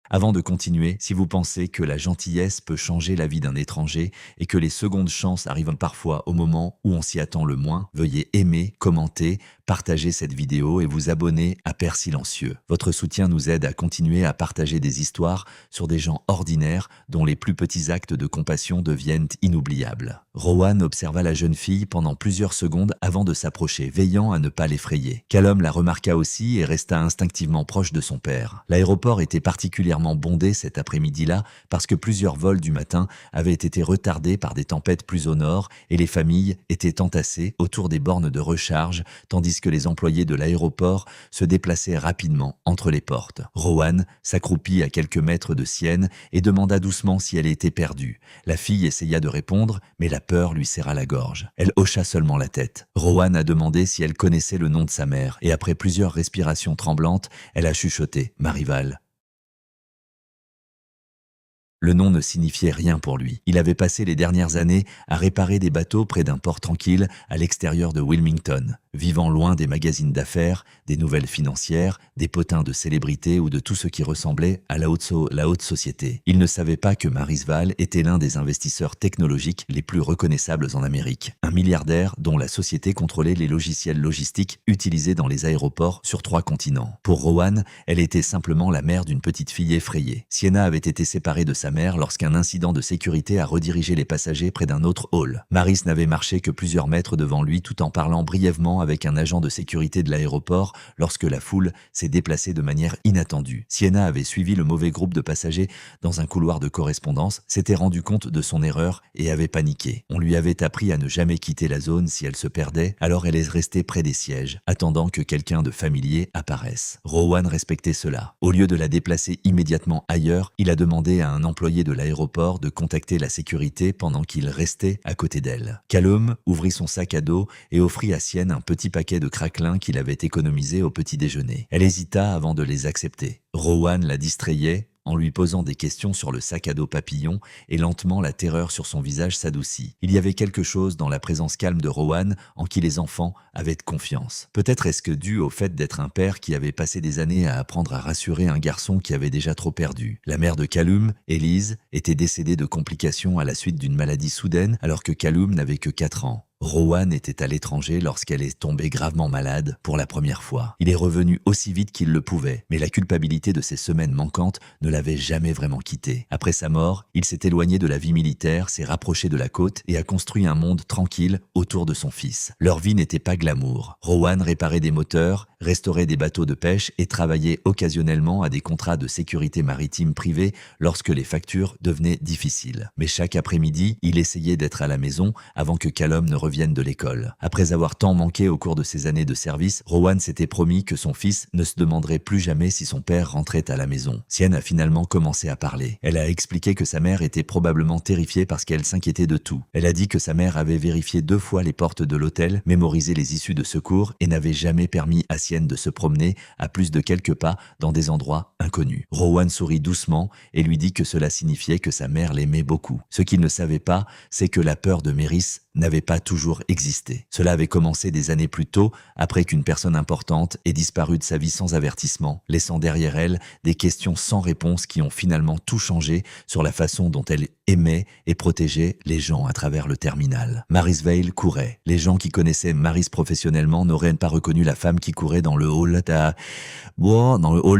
Avant de continuer, si vous pensez que la gentillesse peut changer la vie d'un étranger et que les secondes chances arrivent parfois au moment où on s'y attend le moins, veuillez aimer, commenter, partager cette vidéo et vous abonner à Père Silencieux. Votre soutien nous aide à continuer à partager des histoires sur des gens ordinaires dont les plus petits actes de compassion deviennent inoubliables. Rowan observa la jeune fille pendant plusieurs secondes avant de s'approcher, veillant à ne pas l'effrayer. Callum la remarqua aussi et resta instinctivement proche de son père. L'aéroport était particulièrement bondé cet après-midi-là parce que plusieurs vols du matin avaient été retardés par des tempêtes plus au nord et les familles étaient entassées autour des bornes de recharge tandis que les employés de l'aéroport se déplaçaient rapidement entre les portes. Rowan s'accroupit à quelques mètres de Sienne et demanda doucement si elle était perdue. La fille essaya de répondre, mais la peur lui serra la gorge. Elle hocha seulement la tête. Rowan a demandé si elle connaissait le nom de sa mère et après plusieurs respirations tremblantes, elle a chuchoté « Marival ». Le nom ne signifiait rien pour lui. Il avait passé les dernières années à réparer des bateaux près d'un port tranquille à l'extérieur de Wilmington, vivant loin des magazines d'affaires, des nouvelles financières, des potins de célébrités ou de tout ce qui ressemblait à la haute société. Il ne savait pas que Marisval était l'un des investisseurs technologiques les plus reconnaissables en Amérique. Un milliardaire dont la société contrôlait les logiciels logistiques utilisés dans les aéroports sur 3 continents. Pour Rowan, elle était simplement la mère d'une petite fille effrayée. Sienna avait été séparée de sa mère lorsqu'un incident de sécurité a redirigé les passagers près d'un autre hall. Maris n'avait marché que plusieurs mètres devant lui tout en parlant brièvement avec un agent de sécurité de l'aéroport lorsque la foule s'est déplacée de manière inattendue. Sienna avait suivi le mauvais groupe de passagers dans un couloir de correspondance, s'était rendu compte de son erreur et avait paniqué. On lui avait appris à ne jamais quitter la zone si elle se perdait, alors elle est restée près des sièges, attendant que quelqu'un de familier apparaisse. Rowan respectait cela. Au lieu de la déplacer immédiatement ailleurs, il a demandé à un employé de l'aéroport de contacter la sécurité pendant qu'il restait à côté d'elle. Callum ouvrit son sac à dos et offrit à Sienne un petit paquet de craquelins qu'il avait économisé au petit déjeuner. Elle hésita avant de les accepter. Rowan la distrayait en lui posant des questions sur le sac à dos papillon et lentement la terreur sur son visage s'adoucit. Il y avait quelque chose dans la présence calme de Rowan en qui les enfants avaient confiance. Peut-être est-ce que dû au fait d'être un père qui avait passé des années à apprendre à rassurer un garçon qui avait déjà trop perdu. La mère de Callum, Elise, était décédée de complications à la suite d'une maladie soudaine alors que Callum n'avait que 4 ans. Rowan était à l'étranger lorsqu'elle est tombée gravement malade pour la première fois. Il est revenu aussi vite qu'il le pouvait, mais la culpabilité de ces semaines manquantes ne l'avait jamais vraiment quitté. Après sa mort, il s'est éloigné de la vie militaire, s'est rapproché de la côte et a construit un monde tranquille autour de son fils. Leur vie n'était pas glamour. Rowan réparait des moteurs, restaurait des bateaux de pêche et travaillait occasionnellement à des contrats de sécurité maritime privée lorsque les factures devenaient difficiles. Mais chaque après-midi, il essayait d'être à la maison avant que Callum ne revienne de l'école. Après avoir tant manqué au cours de ses années de service, Rowan s'était promis que son fils ne se demanderait plus jamais si son père rentrait à la maison. Sienne a finalement commencé à parler. Elle a expliqué que sa mère était probablement terrifiée parce qu'elle s'inquiétait de tout. Elle a dit que sa mère avait vérifié 2 fois les portes de l'hôtel, mémorisé les issues de secours et n'avait jamais permis à Sienne de se promener à plus de quelques pas dans des endroits inconnus. Rowan sourit doucement et lui dit que cela signifiait que sa mère l'aimait beaucoup. Ce qu'il ne savait pas, c'est que la peur de Maris n'avait pas toujours existé. Cela avait commencé des années plus tôt, après qu'une personne importante ait disparu de sa vie sans avertissement, laissant derrière elle des questions sans réponse qui ont finalement tout changé sur la façon dont elle aimait et protégeait les gens à travers le terminal. Maris Vale courait. Les gens qui connaissaient Maris professionnellement n'auraient pas reconnu la femme qui courait dans le hall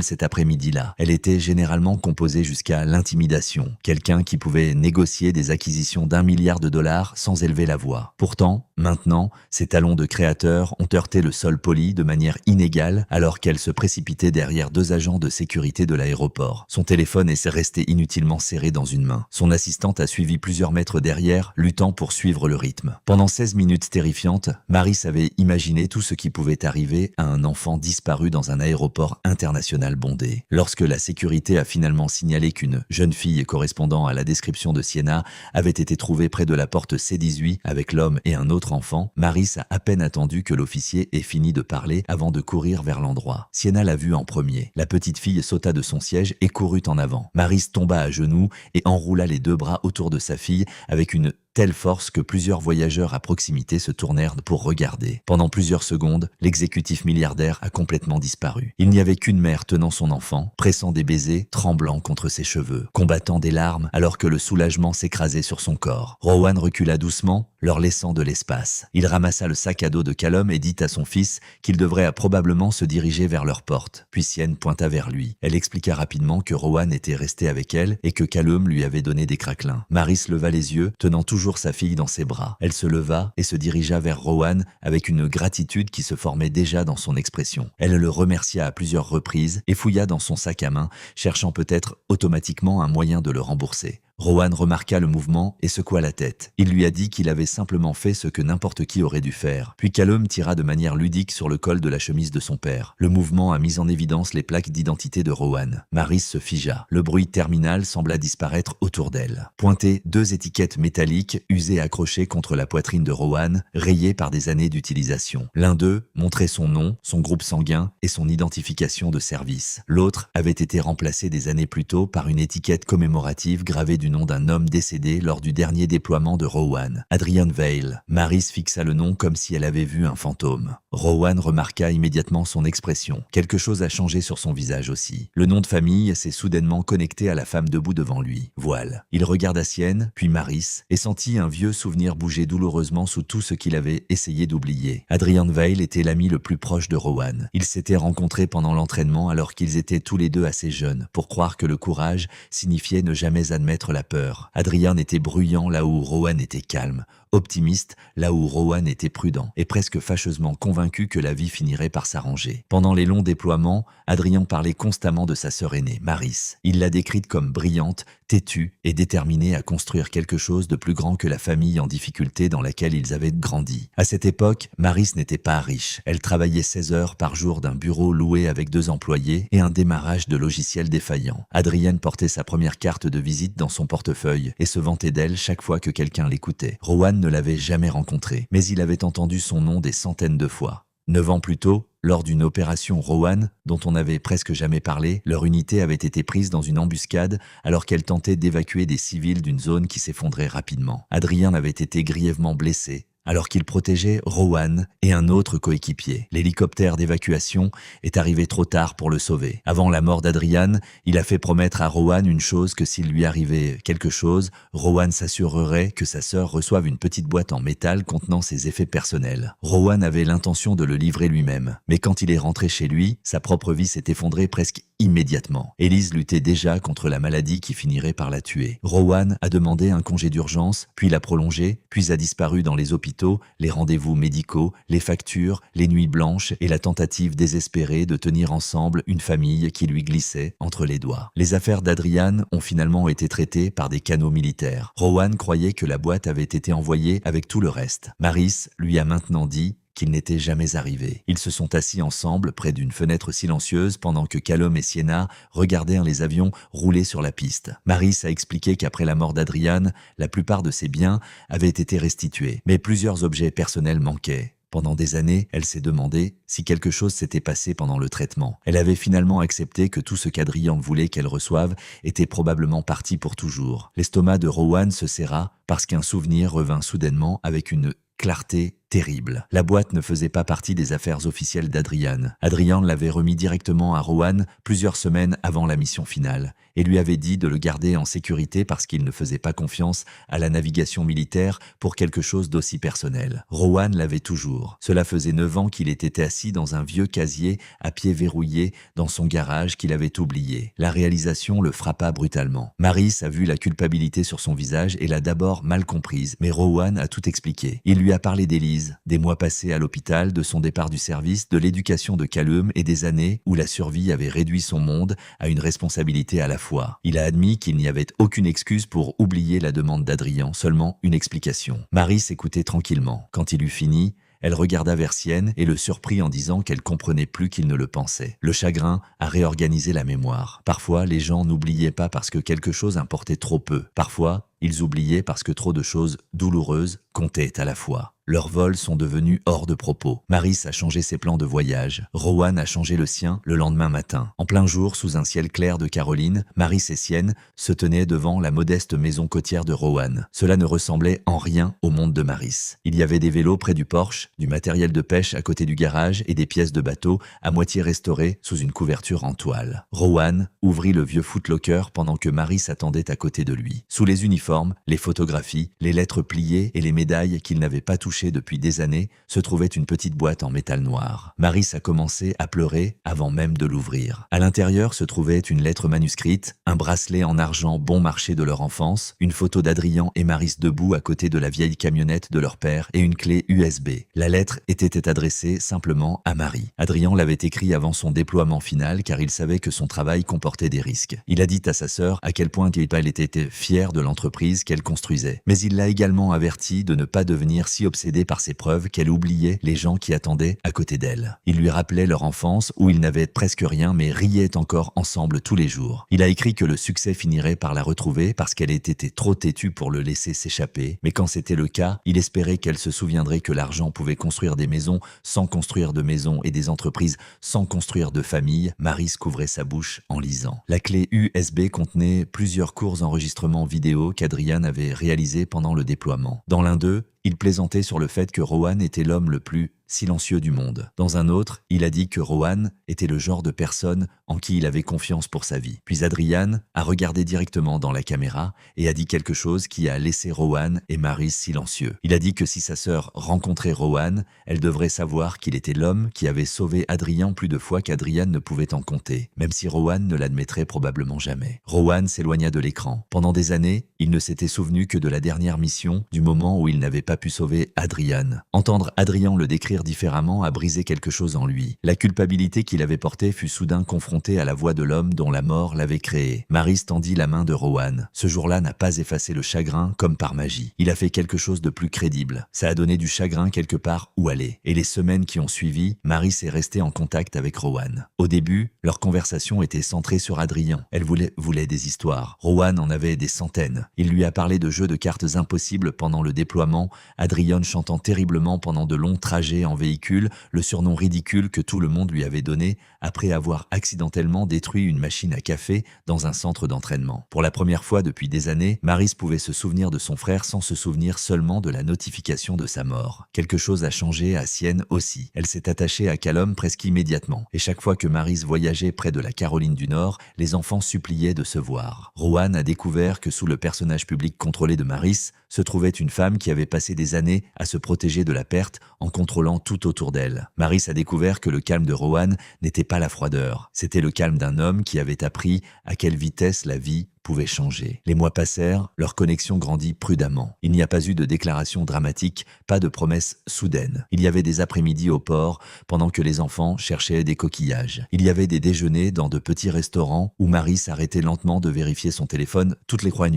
cet après-midi-là. Elle était généralement composée jusqu'à l'intimidation. Quelqu'un qui pouvait négocier des acquisitions d'1 milliard de dollars sans élever la voix. Pourtant, maintenant, ses talons de créateur ont heurté le sol poli de manière inégale alors qu'elle se précipitait derrière 2 agents de sécurité de l'aéroport. Son téléphone est resté inutilement serré dans une main. Son assistante a suivi plusieurs mètres derrière, luttant pour suivre le rythme. Pendant 16 minutes terrifiantes, Maris avait imaginé tout ce qui pouvait arriver à un enfant disparu dans un aéroport international bondé. Lorsque la sécurité a finalement signalé qu'une jeune fille correspondant à la description de Sienna avait été trouvée près de la porte C18 avec l'homme et un autre enfant, Maris a à peine attendu que l'officier ait fini de parler avant de courir vers l'endroit. Sienna l'a vu en premier. La petite fille sauta de son siège et courut en avant. Maris tomba à genoux et enroula les 2 bras autour de sa fille avec une telle force que plusieurs voyageurs à proximité se tournèrent pour regarder. Pendant plusieurs secondes, l'exécutif milliardaire a complètement disparu. Il n'y avait qu'une mère tenant son enfant, pressant des baisers, tremblant contre ses cheveux, combattant des larmes alors que le soulagement s'écrasait sur son corps. Rowan recula doucement, leur laissant de l'espace. Il ramassa le sac à dos de Callum et dit à son fils qu'il devrait probablement se diriger vers leur porte. Puis Sienne pointa vers lui. Elle expliqua rapidement que Rowan était resté avec elle et que Callum lui avait donné des craquelins. Maris leva les yeux, tenant toujours sa fille dans ses bras. Elle se leva et se dirigea vers Rowan avec une gratitude qui se formait déjà dans son expression. Elle le remercia à plusieurs reprises et fouilla dans son sac à main, cherchant peut-être automatiquement un moyen de le rembourser. Rowan remarqua le mouvement et secoua la tête. Il lui a dit qu'il avait simplement fait ce que n'importe qui aurait dû faire. Puis Callum tira de manière ludique sur le col de la chemise de son père. Le mouvement a mis en évidence les plaques d'identité de Rowan. Maris se figea. Le bruit terminal sembla disparaître autour d'elle. Pointées, 2 étiquettes métalliques usées accrochées contre la poitrine de Rowan, rayées par des années d'utilisation. L'un d'eux montrait son nom, son groupe sanguin et son identification de service. L'autre avait été remplacé des années plus tôt par une étiquette commémorative gravée du nom d'un homme décédé lors du dernier déploiement de Rowan, Adrian Vale. Maris fixa le nom comme si elle avait vu un fantôme. Rowan remarqua immédiatement son expression. Quelque chose a changé sur son visage aussi. Le nom de famille s'est soudainement connecté à la femme debout devant lui. Voile. Il regarda Sienne, puis Maris, et sentit un vieux souvenir bouger douloureusement sous tout ce qu'il avait essayé d'oublier. Adrian Vale était l'ami le plus proche de Rowan. Ils s'étaient rencontrés pendant l'entraînement alors qu'ils étaient tous les deux assez jeunes pour croire que le courage signifiait ne jamais admettre la peur. Adrian était bruyant là où Rowan était calme, optimiste là où Rowan était prudent et presque fâcheusement convaincu que la vie finirait par s'arranger. Pendant les longs déploiements, Adrian parlait constamment de sa sœur aînée, Maris. Il l'a décrite comme brillante, têtue et déterminée à construire quelque chose de plus grand que la famille en difficulté dans laquelle ils avaient grandi. À cette époque, Maris n'était pas riche. Elle travaillait 16 heures par jour d'un bureau loué avec 2 employés et un démarrage de logiciels défaillant. Adrian portait sa première carte de visite dans son portefeuille et se vantait d'elle chaque fois que quelqu'un l'écoutait. Rowan ne l'avait jamais rencontrée, mais il avait entendu son nom des centaines de fois. 9 ans plus tôt, lors d'une opération Rowan, dont on n'avait presque jamais parlé, leur unité avait été prise dans une embuscade alors qu'elle tentait d'évacuer des civils d'une zone qui s'effondrait rapidement. Adrien avait été grièvement blessé, alors qu'il protégeait Rowan et un autre coéquipier. L'hélicoptère d'évacuation est arrivé trop tard pour le sauver. Avant la mort d'Adrian, il a fait promettre à Rowan une chose, que s'il lui arrivait quelque chose, Rowan s'assurerait que sa sœur reçoive une petite boîte en métal contenant ses effets personnels. Rowan avait l'intention de le livrer lui-même, mais quand il est rentré chez lui, sa propre vie s'est effondrée presque immédiatement. Élise luttait déjà contre la maladie qui finirait par la tuer. Rowan a demandé un congé d'urgence, puis l'a prolongé, puis a disparu dans les hôpitaux, les rendez-vous médicaux, les factures, les nuits blanches et la tentative désespérée de tenir ensemble une famille qui lui glissait entre les doigts. Les affaires d'Adrian ont finalement été traitées par des canaux militaires. Rowan croyait que la boîte avait été envoyée avec tout le reste. Maris lui a maintenant dit qu'il n'était jamais arrivé. Ils se sont assis ensemble près d'une fenêtre silencieuse pendant que Callum et Sienna regardèrent les avions rouler sur la piste. Maris a expliqué qu'après la mort d'Adrian, la plupart de ses biens avaient été restitués, mais plusieurs objets personnels manquaient. Pendant des années, elle s'est demandé si quelque chose s'était passé pendant le traitement. Elle avait finalement accepté que tout ce qu'Adrian voulait qu'elle reçoive était probablement parti pour toujours. L'estomac de Rowan se serra parce qu'un souvenir revint soudainement avec une clarté terrible. La boîte ne faisait pas partie des affaires officielles d'Adrian. Adrian l'avait remis directement à Rowan plusieurs semaines avant la mission finale et lui avait dit de le garder en sécurité parce qu'il ne faisait pas confiance à la navigation militaire pour quelque chose d'aussi personnel. Rowan l'avait toujours. Cela faisait 9 ans qu'il était assis dans un vieux casier à pied verrouillé dans son garage qu'il avait oublié. La réalisation le frappa brutalement. Maris a vu la culpabilité sur son visage et l'a d'abord mal comprise, mais Rowan a tout expliqué. Il lui a parlé d'Élise, des mois passés à l'hôpital, de son départ du service, de l'éducation de Callum et des années où la survie avait réduit son monde à une responsabilité à la fois. Il a admis qu'il n'y avait aucune excuse pour oublier la demande d'Adrian, seulement une explication. Maris écoutait tranquillement. Quand il eut fini, elle regarda vers Sienne et le surprit en disant qu'elle comprenait plus qu'il ne le pensait. Le chagrin a réorganisé la mémoire. Parfois, les gens n'oubliaient pas parce que quelque chose importait trop peu. Parfois, ils oubliaient parce que trop de choses douloureuses comptaient à la fois. Leurs vols sont devenus hors de propos. Maris a changé ses plans de voyage. Rowan a changé le sien le lendemain matin. En plein jour, sous un ciel clair de Caroline, Maris et Sienne se tenaient devant la modeste maison côtière de Rowan. Cela ne ressemblait en rien au monde de Maris. Il y avait des vélos près du porche, du matériel de pêche à côté du garage et des pièces de bateau à moitié restaurées sous une couverture en toile. Rowan ouvrit le vieux footlocker pendant que Maris attendait à côté de lui. Sous les uniformes, les photographies, les lettres pliées et les médailles qu'il n'avait pas touchées depuis des années, se trouvait une petite boîte en métal noir. Maris a commencé à pleurer avant même de l'ouvrir. À l'intérieur se trouvait une lettre manuscrite, un bracelet en argent bon marché de leur enfance, une photo d'Adrien et Maris debout à côté de la vieille camionnette de leur père et une clé USB. La lettre était adressée simplement à Marie. Adrien l'avait écrit avant son déploiement final car il savait que son travail comportait des risques. Il a dit à sa sœur à quel point il était fier de l'entreprise qu'elle construisait. Mais il l'a également averti de ne pas devenir si obsédée par ses preuves qu'elle oubliait les gens qui attendaient à côté d'elle. Il lui rappelait leur enfance où ils n'avaient presque rien mais riaient encore ensemble tous les jours. Il a écrit que le succès finirait par la retrouver parce qu'elle était trop têtue pour le laisser s'échapper. Mais quand c'était le cas, il espérait qu'elle se souviendrait que l'argent pouvait construire des maisons sans construire de maisons et des entreprises sans construire de familles. Maris couvrait sa bouche en lisant. La clé USB contenait plusieurs courts enregistrements vidéo qu'Adrian avait réalisés pendant le déploiement. Dans l'un d'eux, il plaisantait sur le fait que Rowan était l'homme le plus silencieux du monde. Dans un autre, il a dit que Rowan était le genre de personne en qui il avait confiance pour sa vie. Puis Adrian a regardé directement dans la caméra et a dit quelque chose qui a laissé Rowan et Maris silencieux. Il a dit que si sa sœur rencontrait Rowan, elle devrait savoir qu'il était l'homme qui avait sauvé Adrien plus de fois qu'Adrian ne pouvait en compter, même si Rowan ne l'admettrait probablement jamais. Rowan s'éloigna de l'écran. Pendant des années, il ne s'était souvenu que de la dernière mission, du moment où il n'avait pas pu sauver Adrian. Entendre Adrian le décrire différemment a brisé quelque chose en lui. La culpabilité qu'il avait portée fut soudain confrontée à la voix de l'homme dont la mort l'avait créé. Maris tendit la main de Rowan. Ce jour-là n'a pas effacé le chagrin comme par magie. Il a fait quelque chose de plus crédible. Ça a donné du chagrin quelque part où aller. Et les semaines qui ont suivi, Maris est restée en contact avec Rowan. Au début, leur conversation était centrée sur Adrien. Elle voulait des histoires. Rowan en avait des centaines. Il lui a parlé de jeux de cartes impossibles pendant le déploiement, Adrien chantant terriblement pendant de longs trajets en véhicule, le surnom ridicule que tout le monde lui avait donné après avoir accidentellement détruit une machine à café dans un centre d'entraînement. Pour la première fois depuis des années, Maris pouvait se souvenir de son frère sans se souvenir seulement de la notification de sa mort. Quelque chose a changé à Sienne aussi. Elle s'est attachée à Callum presque immédiatement. Et chaque fois que Maris voyageait près de la Caroline du Nord, les enfants suppliaient de se voir. Rowan a découvert que sous le personnage public contrôlé de Maris se trouvait une femme qui avait passé des années à se protéger de la perte en contrôlant tout autour d'elle. Maris a découvert que le calme de Rowan n'était pas la froideur. C'était le calme d'un homme qui avait appris à quelle vitesse la vie pouvait changer. Les mois passèrent, leur connexion grandit prudemment. Il n'y a pas eu de déclaration dramatique, pas de promesses soudaines. Il y avait des après-midi au port, pendant que les enfants cherchaient des coquillages. Il y avait des déjeuners dans de petits restaurants où Maris s'arrêtait lentement de vérifier son téléphone toutes les 3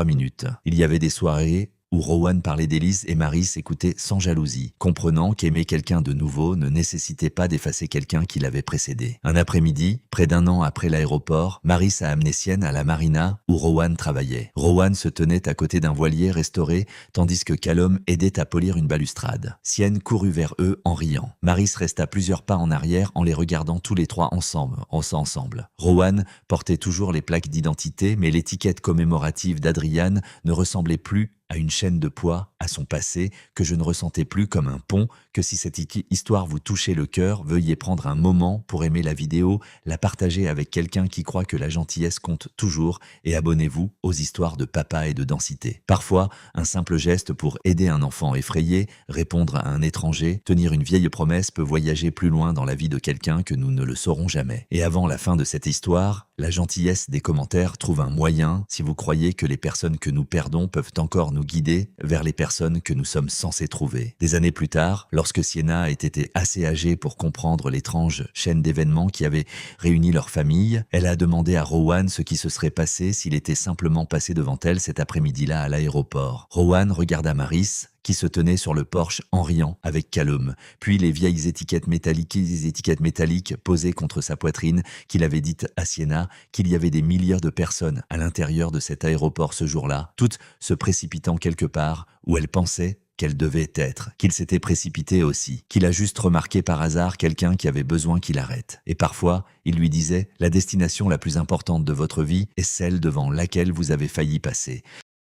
minutes. Il y avait des soirées où Rowan parlait d'Élise et Maris écoutait sans jalousie, comprenant qu'aimer quelqu'un de nouveau ne nécessitait pas d'effacer quelqu'un qui l'avait précédé. Un après-midi, près d'1 an après l'aéroport, Maris a amené Sienne à la marina où Rowan travaillait. Rowan se tenait à côté d'un voilier restauré, tandis que Callum aidait à polir une balustrade. Sienne courut vers eux en riant. Maris resta plusieurs pas en arrière en les regardant tous les trois ensemble. Rowan portait toujours les plaques d'identité, mais l'étiquette commémorative d'Adrian ne ressemblait plus à une chaîne de poids, à son passé, que je ne ressentais plus comme un pont, que si cette histoire vous touchait le cœur, veuillez prendre un moment pour aimer la vidéo, la partager avec quelqu'un qui croit que la gentillesse compte toujours et abonnez-vous aux histoires de papa et de densité. Parfois, un simple geste pour aider un enfant effrayé, répondre à un étranger, tenir une vieille promesse peut voyager plus loin dans la vie de quelqu'un que nous ne le saurons jamais. Et avant la fin de cette histoire, la gentillesse des commentaires trouve un moyen si vous croyez que les personnes que nous perdons peuvent encore nous guider vers les personnes que nous sommes censés trouver. Des années plus tard, lorsque Sienna était assez âgée pour comprendre l'étrange chaîne d'événements qui avait réuni leur famille, elle a demandé à Rowan ce qui se serait passé s'il était simplement passé devant elle cet après-midi-là à l'aéroport. Rowan regarda Maris, qui se tenait sur le porche en riant avec Callum, puis les vieilles étiquettes métalliques posées contre sa poitrine qu'il avait dites à Sienna qu'il y avait des milliers de personnes à l'intérieur de cet aéroport ce jour-là, toutes se précipitant quelque part où elle pensait qu'elle devait être, qu'il s'était précipité aussi, qu'il a juste remarqué par hasard quelqu'un qui avait besoin qu'il arrête. Et parfois, il lui disait « La destination la plus importante de votre vie est celle devant laquelle vous avez failli passer.